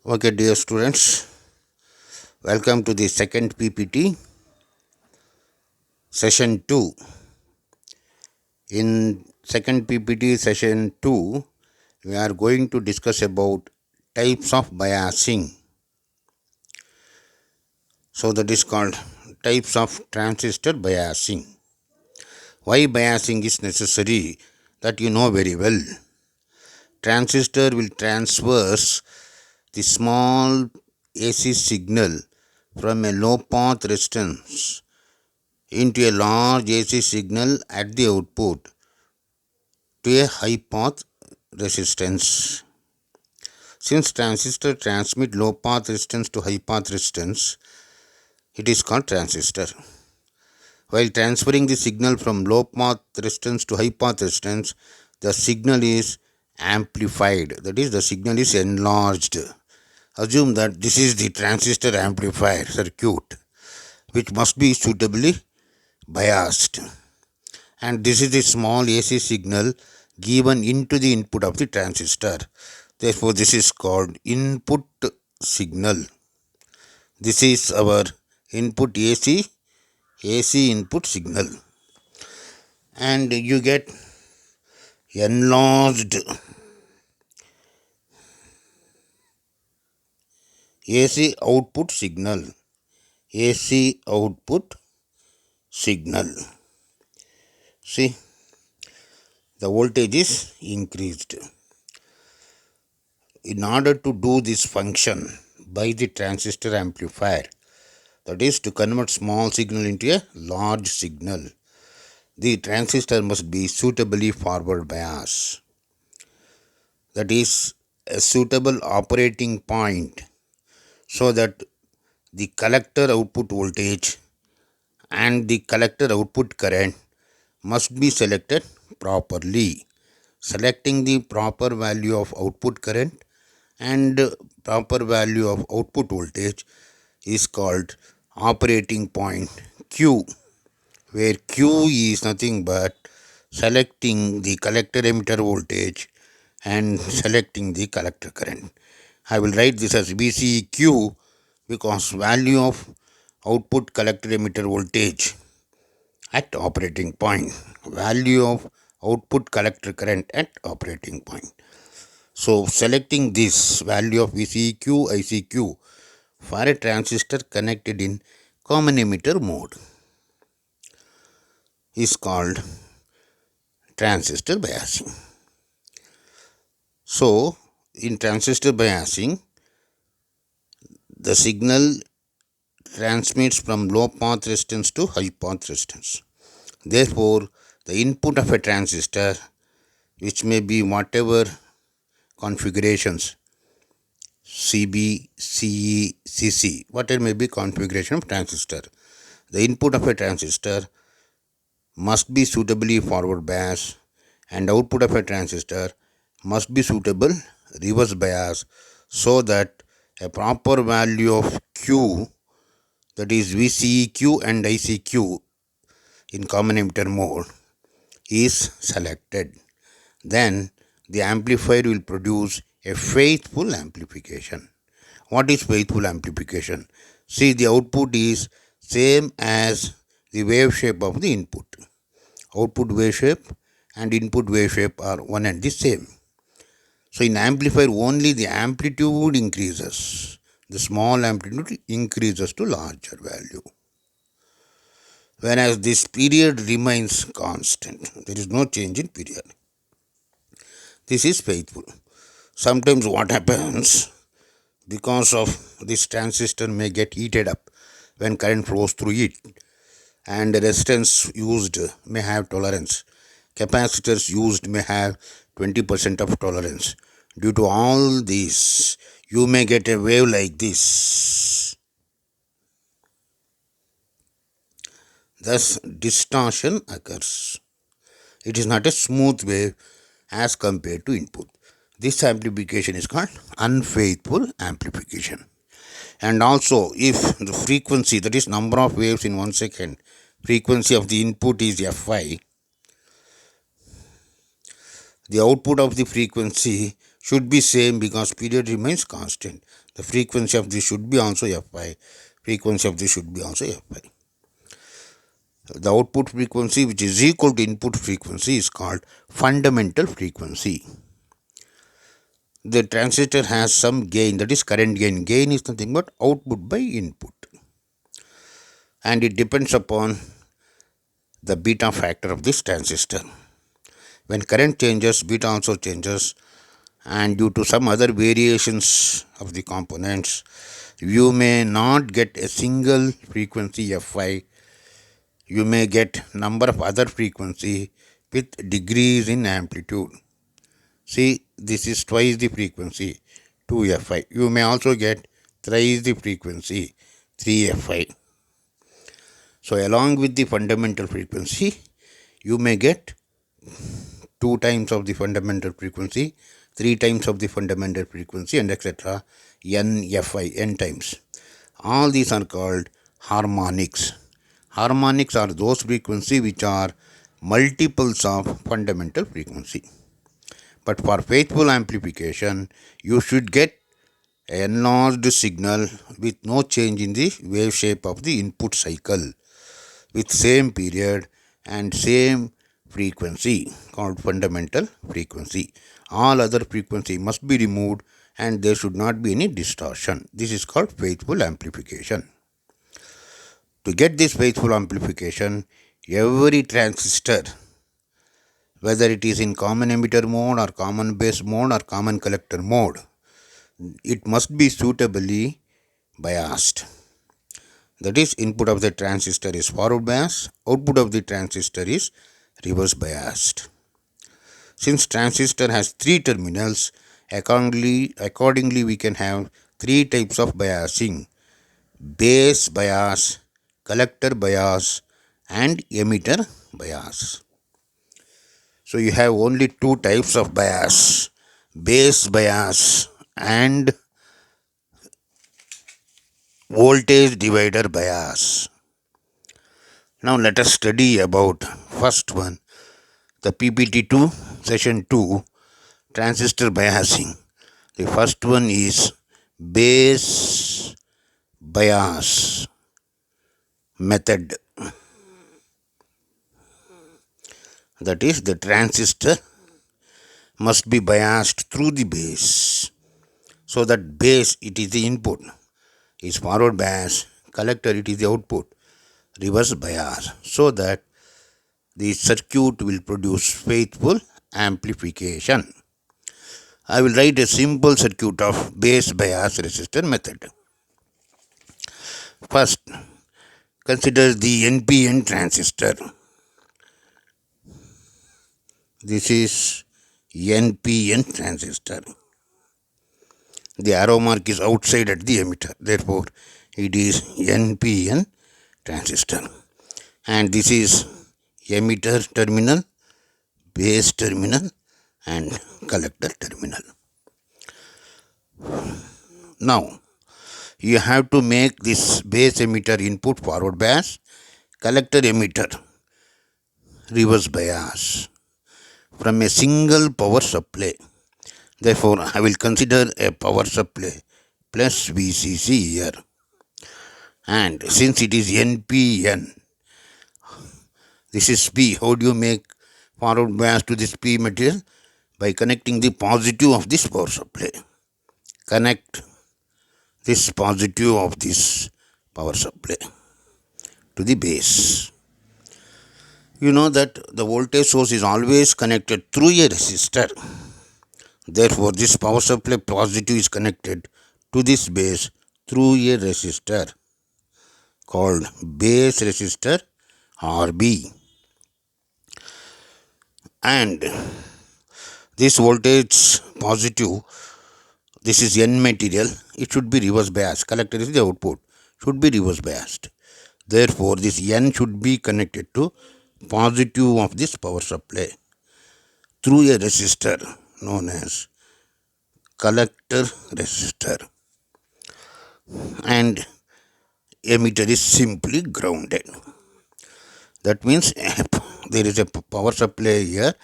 Okay, dear students, welcome to the second PPT, session 2. In second PPT, session 2, we are going to discuss about types of biasing. So, that is called types of transistor biasing. Why biasing is necessary, that you know very well. Transistor will transverse the small AC signal from a low path resistance into a large AC signal at the output to a high path resistance. Since transistor transmit low path resistance to high path resistance, it is called transistor. While transferring the signal from low path resistance to high path resistance, the signal is amplified. That is, the signal is enlarged. Assume that this is the transistor amplifier circuit, which must be suitably biased. And this is the small AC signal given into the input of the transistor. Therefore, this is called input signal. This is our input AC input signal. And you get enlarged AC output signal. AC output signal. See, the voltage is increased. In order to do this function by the transistor amplifier, that is to convert small signal into a large signal, the transistor must be suitably forward biased. That is a suitable operating point so that the collector output voltage and the collector output current must be selected properly. Selecting the proper value of output current and proper value of output voltage is called operating point Q, where Q is nothing but selecting the collector emitter voltage and selecting the collector current. I will write this as VCQ because value of output collector emitter voltage at operating point, value of output collector current at operating point. So, selecting this value of VCQ, ICQ for a transistor connected in common emitter mode is called transistor biasing. So, in transistor biasing, the signal transmits from low path resistance to high path resistance. Therefore, the input of a transistor, which may be whatever configurations, CB, CE, CC, whatever may be configuration of transistor, the input of a transistor must be suitably forward bias and output of a transistor must be suitable reverse bias so that a proper value of Q, that is VCEQ and ICQ in common emitter mode, is selected. Then the amplifier will produce a faithful amplification. What is faithful amplification? See, the output is same as the wave shape of the input. Output wave shape and input wave shape are one and the same. So in amplifier only the amplitude increases. The small amplitude increases to larger value. Whereas this period remains constant. There is no change in period. This is faithful. Sometimes what happens, because of this transistor may get heated up when current flows through it, and the resistance used may have tolerance. Capacitors used may have 20% of tolerance. Due to all these, you may get a wave like this. Thus, distortion occurs. It is not a smooth wave as compared to input. This amplification is called unfaithful amplification. And also, if the frequency, that is number of waves in 1 second, frequency of the input is Fi, the output of the frequency should be same because period remains constant. The frequency of this should be also Fi. Frequency of this should be also Fi. The output frequency which is equal to input frequency is called fundamental frequency. The transistor has some gain, that is current gain. Gain is nothing but output by input. And it depends upon the beta factor of this transistor. When current changes, beta also changes, and due to some other variations of the components, you may not get a single frequency Fi. You may get number of other frequency with degrees in amplitude. See, this is twice the frequency, 2 Fi. You may also get thrice the frequency, 3 Fi. So along with the fundamental frequency, you may get 2 times of the fundamental frequency, 3 times of the fundamental frequency, and etc. n Fi, n times. All these are called harmonics. Harmonics are those frequencies which are multiples of fundamental frequency. But for faithful amplification, you should get an enlarged signal with no change in the wave shape of the input cycle, with same period and same frequency, called fundamental frequency. All other frequency must be removed and there should not be any distortion. This is called faithful amplification. To get this faithful amplification, every transistor, whether it is in common emitter mode or common base mode or common collector mode, it must be suitably biased. That is, input of the transistor is forward bias, output of the transistor is reverse biased. Since transistor has 3 terminals, accordingly we can have 3 types of biasing: base bias, collector bias, and emitter bias. So you have only 2 types of bias: base bias and voltage divider bias. Now let us study about first one, the PPT2 session 2, transistor biasing. The first one is base bias method. That is, the transistor must be biased through the base. So that base, it is the input, is forward bias, collector, it is the output, reverse bias, so that the circuit will produce faithful amplification. I will write a simple circuit of base bias resistor method. First, consider the NPN transistor. This is NPN transistor. The arrow mark is outside at the emitter. Therefore, it is NPN transistor. And this is emitter terminal, base terminal, and collector terminal. Now, you have to make this base emitter input forward bias, collector emitter reverse bias from a single power supply. Therefore, I will consider a power supply plus VCC here. And since it is NPN, this is P. How do you make forward bias to this P material? By connecting the positive of this power supply. Connect this positive of this power supply to the base. You know that the voltage source is always connected through a resistor. Therefore, this power supply positive is connected to this base through a resistor called base resistor RB. And this voltage positive, this is N material, it should be reverse biased. Collector is the output, should be reverse biased. Therefore, this N should be connected to positive of this power supply through a resistor known as collector resistor, and emitter is simply grounded. That means there is a power supply here,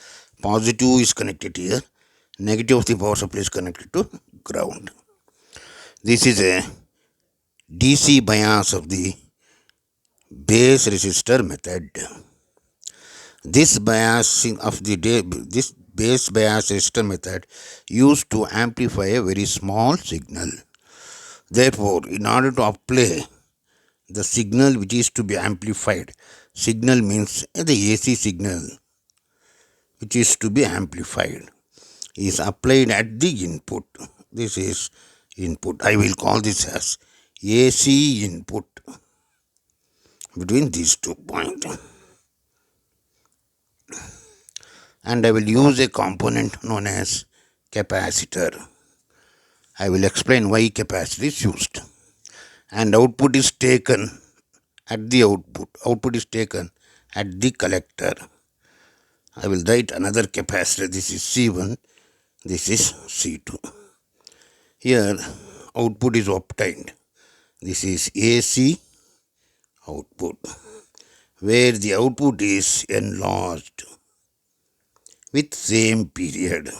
positive is connected here, Negative of the power supply is connected to ground. This is a DC bias of the base resistor method. This this base bias resistor method used to amplify a very small signal. Therefore, in order to apply the signal which is to be amplified, signal means the AC signal which is to be amplified is applied at the input. This is input. I will call this as AC input between these 2 points. And I will use a component known as capacitor. I will explain why capacitor is used. And output is taken at the output. Output is taken at the collector. I will write another capacitor. This is C1. This is C2. Here output is obtained. This is AC output, where the output is enlarged with same period.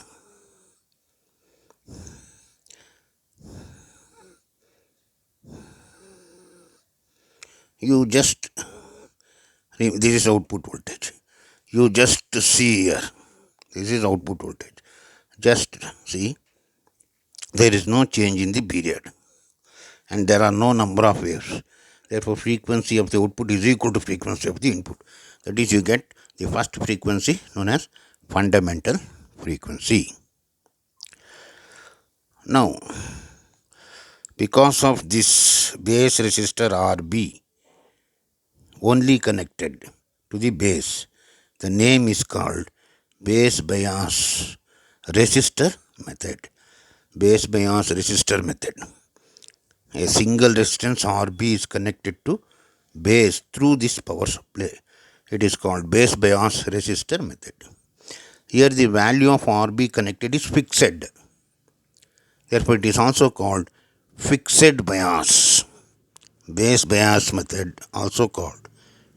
You just, this is output voltage. You just see here, this is output voltage. Just see, there is no change in the period and there are no number of waves. Therefore, frequency of the output is equal to frequency of the input. That is, you get the first frequency known as fundamental frequency. Now, because of this base resistor RB only connected to the base, the name is called base bias resistor method. Base bias resistor method. A single resistance RB is connected to base through this power supply. It is called base bias resistor method. Here the value of RB connected is fixed. Therefore, it is also called fixed bias. Base bias method also called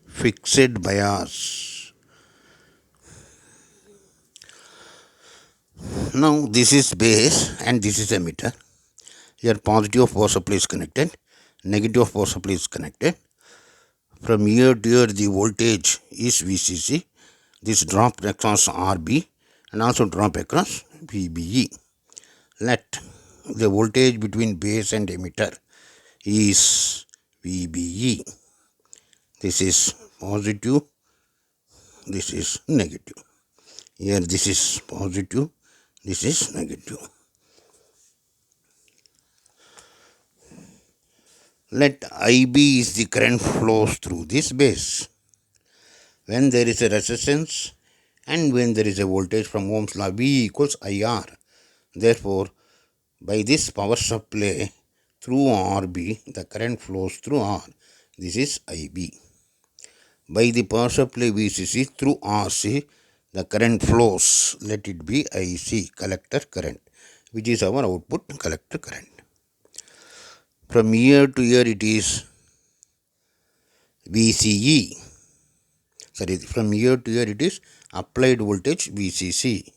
fixed bias. Now this is base and this is emitter. Here positive of power supply is connected, negative of power supply is connected. From here to here the voltage is VCC. This drop across RB and also drop across VBE. Let the voltage between base and emitter is VBE. This is positive, this is negative. Here this is positive, this is negative. Let IB is the current flows through this base. When there is a resistance and when there is a voltage from Ohm's law, V equals IR. Therefore, by this power supply through RB, the current flows through R. This is IB. By the power supply VCC through RC, the current flows. Let it be IC, collector current, which is our output collector current. From here to here it is VCE. From here to here it is applied voltage VCC.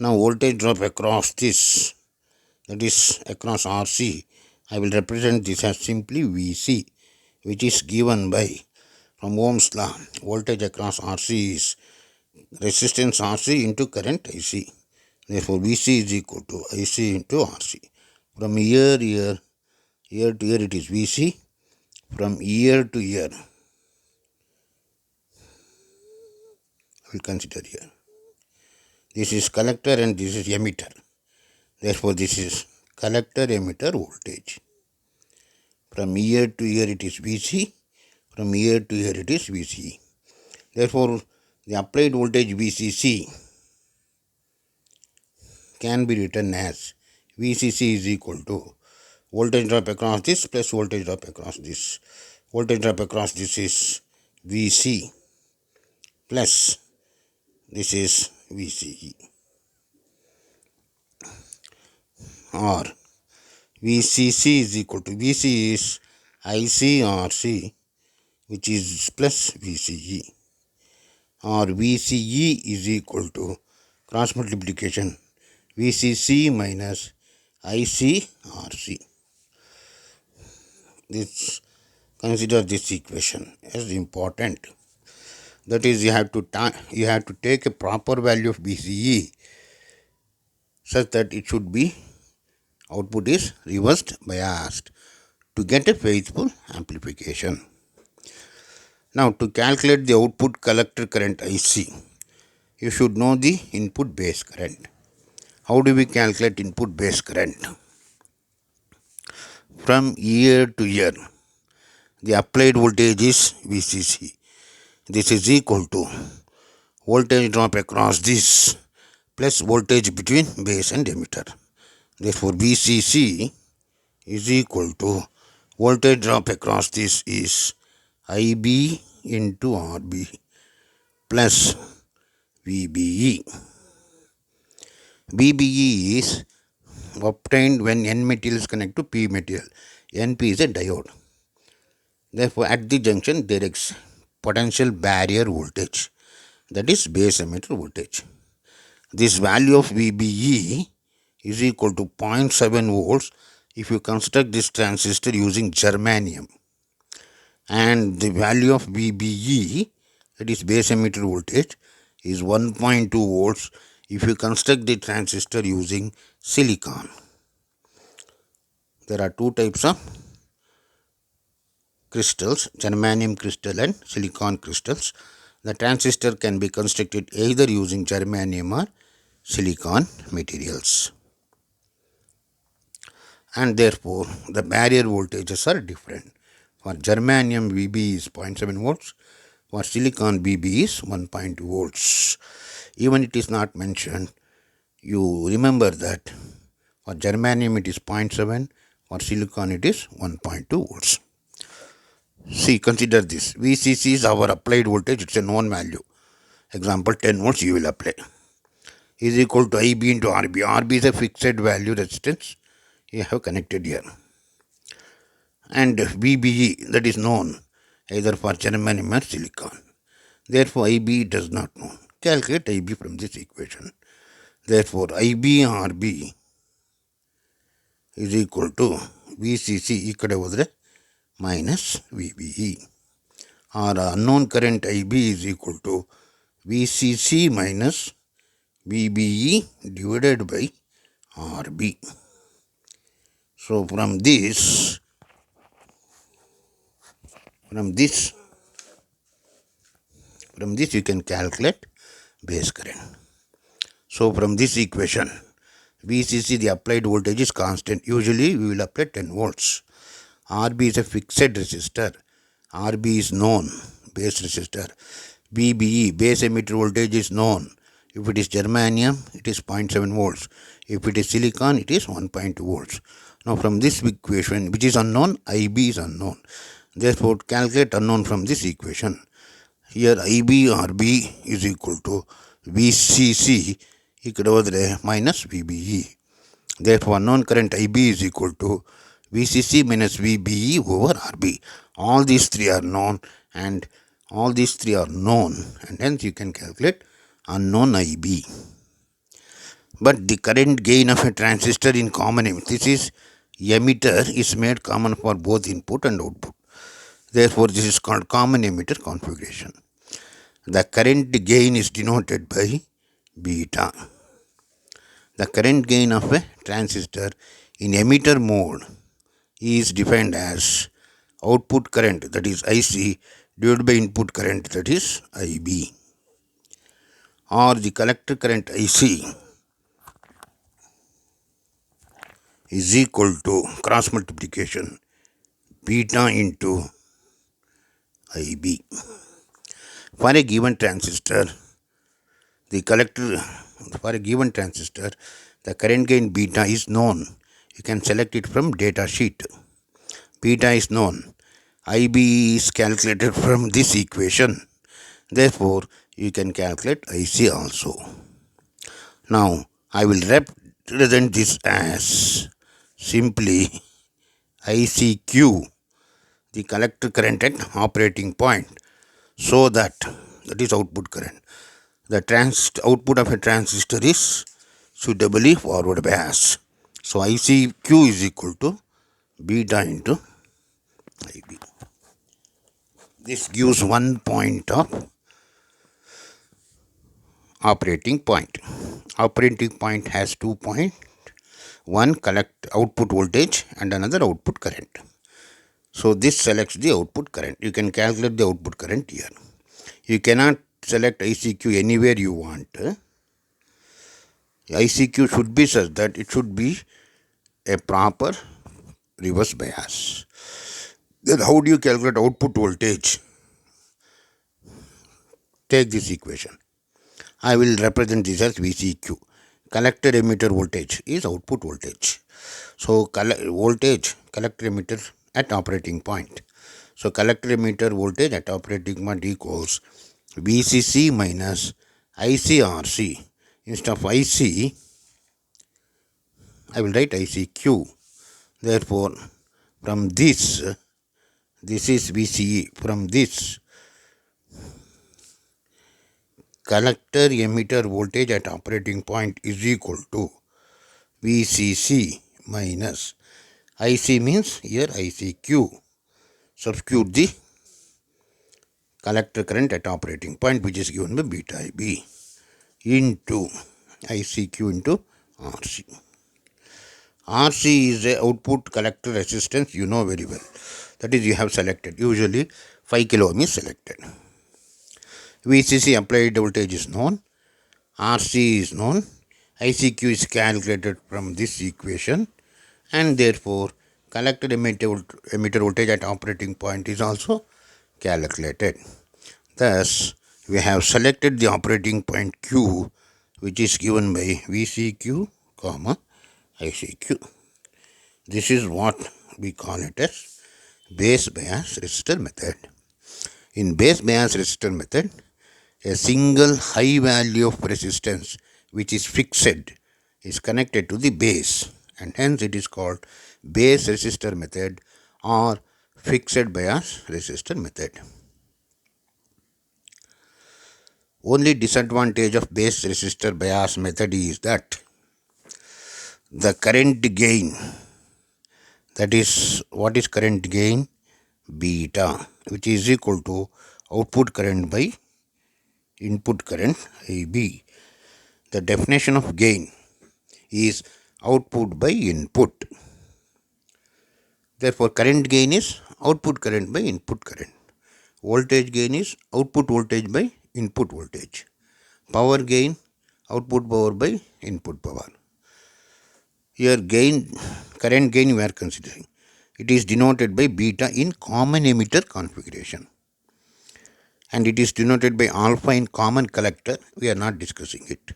Now voltage drop across this, that is across RC. I will represent this as simply VC, which is given by, from Ohm's law, voltage across RC is resistance RC into current IC. Therefore, VC is equal to IC into RC. From here to here it is VC. From here to here, we will consider here. This is collector and this is emitter. Therefore, this is collector emitter voltage. From here to here it is VC. From here to here it is VCE. Therefore, the applied voltage VCC can be written as VCC is equal to voltage drop across this plus voltage drop across this. Voltage drop across this is VC plus this is VCE, or VCC is equal to, VC is ICRC, which is plus VCE, or VCE is equal to cross multiplication VCC minus ICRC. This consider this equation as important. That is, you have to take a proper value of BCE such that it should be output is reversed biased to get a faithful amplification. Now, to calculate the output collector current IC, you should know the input base current. How do we calculate input base current? From year to year, the applied voltage is VCC. This is equal to voltage drop across this plus voltage between base and emitter. Therefore, VCC is equal to voltage drop across this is IB into RB plus VBE. VBE is obtained when N materials connect to P material. NP is a diode. Therefore, at the junction there is potential barrier voltage, that is base emitter voltage. This value of VBE is equal to 0.7 volts if you construct this transistor using germanium, and the value of VBE, that is base emitter voltage, is 1.2 volts if you construct the transistor using silicon. There are two types of crystals, germanium crystal and silicon crystals. The transistor can be constructed either using germanium or silicon materials, and therefore the barrier voltages are different. For germanium, VB is 0.7 volts. For silicon, VB is 1.2 volts. Even it is not mentioned, you remember that for germanium it is 0.7, for silicon it is 1.2 volts. See, consider this. VCC is our applied voltage, it's a known value. Example, 10 volts you will apply. Is equal to IB into RB. RB is a fixed value resistance you have connected here. And VBE, that is known either for germanium or silicon. Therefore, IB does not know. Calculate IB from this equation. Therefore, IB RB is equal to VCC minus VBE. Our unknown current IB is equal to VCC minus VBE divided by RB. So from this you can calculate base current. So from this equation, VCC, the applied voltage, is constant. Usually we will apply 10 volts. RB is a fixed resistor. RB is known, base resistor. VBE, base emitter voltage, is known. If it is germanium, it is 0.7 volts. If it is silicon, it is 1.2 volts. Now from this equation, which is unknown, IB is unknown. Therefore, calculate unknown from this equation. Here IB RB is equal to VCC minus VBE. Therefore, unknown current IB is equal to VCC minus VBE over RB. All these three are known, and hence you can calculate unknown IB. But the current gain of a transistor in common emitter is made common for both input and output. Therefore, this is called common emitter configuration. The current gain is denoted by beta. The current gain of a transistor in emitter mode is defined as output current, that is IC, divided by input current, that is IB. Or the collector current IC is equal to cross multiplication beta into IB. For a given transistor, the current gain beta is known. You can select it from data sheet. Beta is known. IB is calculated from this equation. Therefore, you can calculate IC also. Now, I will represent this as simply ICQ, the collector current at operating point, so that is output current. The output of a transistor is suitably forward bias. So ICQ is equal to beta into IB. This gives 1 point of operating point. Operating point has 2 points. One collect output voltage and another output current. So this selects the output current. You can calculate the output current here. You cannot select ICQ anywhere you want. ICQ should be such that it should be a proper reverse bias. Then how do you calculate output voltage? Take this equation. I will represent this as VCQ. Collector emitter voltage is output voltage. So voltage collector emitter at operating point. So collector emitter voltage at operating point equals VCC minus ICRC. Instead of IC, I will write ICQ. Therefore, from this is VCE. From this, collector emitter voltage at operating point is equal to VCC minus IC means here ICQ. Substitute the collector current at operating point, which is given by beta IB, into ICQ into RC. RC is a output collector resistance, you know very well. That is, you have selected. Usually 5 kilo ohm is selected. VCC applied voltage is known. RC is known. ICQ is calculated from this equation, and therefore collector emitter voltage at operating point is also calculated. Thus, we have selected the operating point Q, which is given by VCQ, ICQ. This is what we call it as base bias resistor method. In base bias resistor method, a single high value of resistance which is fixed is connected to the base, and hence it is called base resistor method or fixed bias resistor method. Only disadvantage of base resistor bias method is that the current gain, that is, what is current gain? Beta, which is equal to output current by input current IB. The definition of gain is output by input. Therefore, current gain is output current by input current. Voltage gain is output voltage by input voltage. Power gain, output power by input power. Here current gain we are considering. It is denoted by beta in common emitter configuration. And it is denoted by alpha in common collector. We are not discussing it.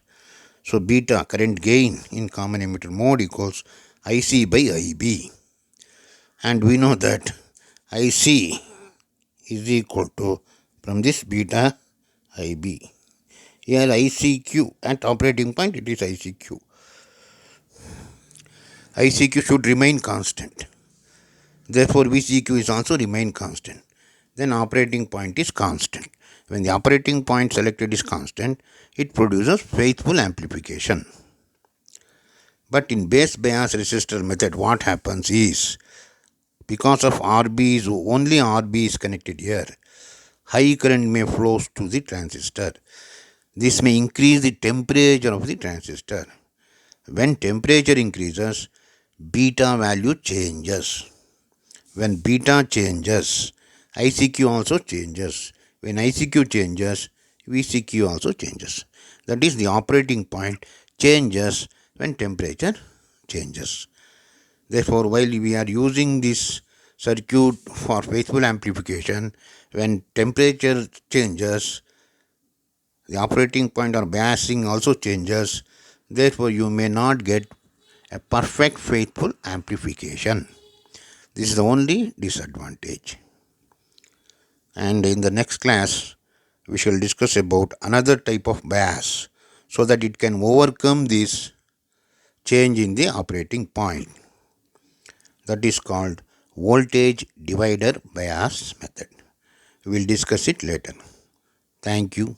So beta, current gain in common emitter mode, equals IC by IB. And we know that IC is equal to, from this, beta IB. Here ICQ at operating point, it is ICQ. ICQ should remain constant. Therefore, VCQ is also remain constant. Then operating point is constant. When the operating point selected is constant, it produces faithful amplification. But in base bias resistor method, what happens is, because of only RB is connected here, high current may flow to the transistor. This may increase the temperature of the transistor. When temperature increases, beta value changes. When beta changes, ICQ also changes. When ICQ changes, VCQ also changes. That is, the operating point changes when temperature changes. Therefore, while we are using this circuit for faithful amplification, when temperature changes, the operating point or biasing also changes. Therefore, you may not get a perfect faithful amplification. This is the only disadvantage. And in the next class, we shall discuss about another type of bias so that it can overcome this change in the operating point. That is called voltage divider bias method. We will discuss it later. Thank you.